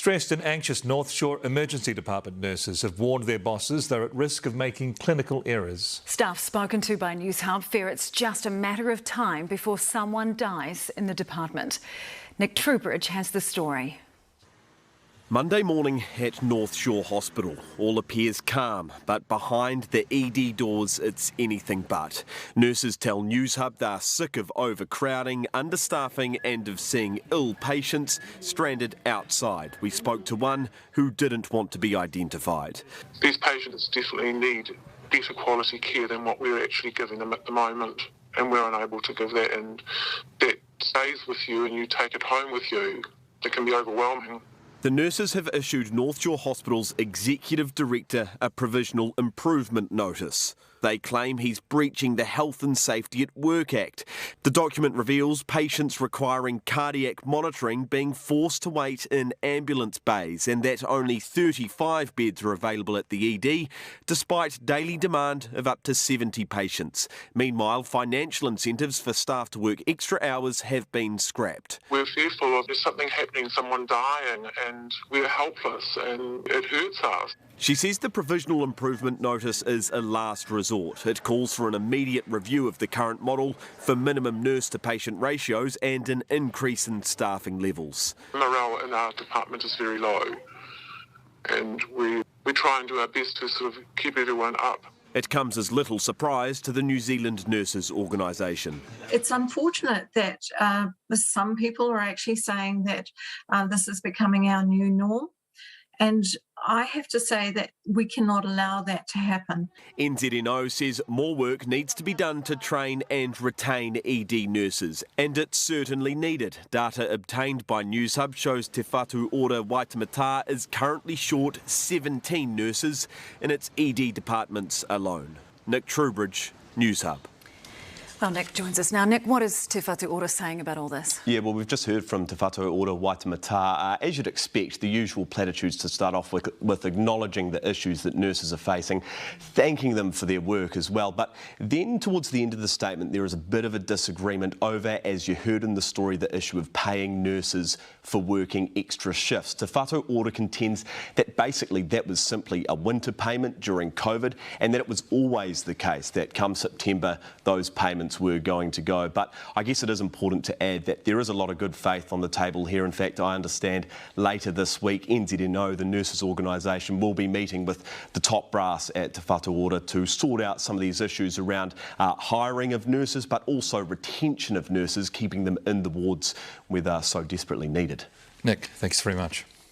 Stressed and anxious North Shore Emergency Department nurses have warned their bosses they're at risk of making clinical errors. Staff spoken to by Newshub fear it's just a matter of time before someone dies in the department. Nick Trubridge has the story. Monday morning at North Shore Hospital, all appears calm, but behind the ED doors it's anything but. Nurses tell Newshub they're sick of overcrowding, understaffing and of seeing ill patients stranded outside. We spoke to one who didn't want to be identified. These patients definitely need better quality care than what we're actually giving them at the moment, and we're unable to give that, and that stays with you and you take it home with you. It can be overwhelming. The nurses have issued North Shore Hospital's Executive Director a provisional improvement notice. They claim he's breaching the Health and Safety at Work Act. The document reveals patients requiring cardiac monitoring being forced to wait in ambulance bays and that only 35 beds are available at the ED, despite daily demand of up to 70 patients. Meanwhile, financial incentives for staff to work extra hours have been scrapped. We're fearful of there's something happening, someone dying, and we're helpless and it hurts us. She says the provisional improvement notice is a last resort. It calls for an immediate review of the current model for minimum nurse-to-patient ratios and an increase in staffing levels. Morale in our department is very low, and we try and do our best to sort of keep everyone up. It comes as little surprise to the New Zealand Nurses Organisation. It's unfortunate that some people are actually saying that this is becoming our new norm. And I have to say that we cannot allow that to happen. NZNO says more work needs to be done to train and retain ED nurses, and it's certainly needed. Data obtained by Newshub shows Te Whatu Ora Waitemata is currently short 17 nurses in its ED departments alone. Nick Trubridge, Newshub. Well, Nick joins us now. Nick, what is Te Whatu Ora saying about all this? Yeah, well, we've just heard from Te Whatu Ora Waitemata. As you'd expect, the usual platitudes to start off with acknowledging the issues that nurses are facing, thanking them for their work as well. But then towards the end of the statement, there is a bit of a disagreement over, as you heard in the story, the issue of paying nurses for working extra shifts. Te Whatu Ora contends that basically that was simply a winter payment during COVID, and that it was always the case that come September, those payments were going to go. But I guess it is important to add that there is a lot of good faith on the table here. In fact, I understand later this week, NZNO, the nurses organisation, will be meeting with the top brass at Te Whatu Ora to sort out some of these issues around hiring of nurses, but also retention of nurses, keeping them in the wards where they are so desperately needed. Nick, thanks very much.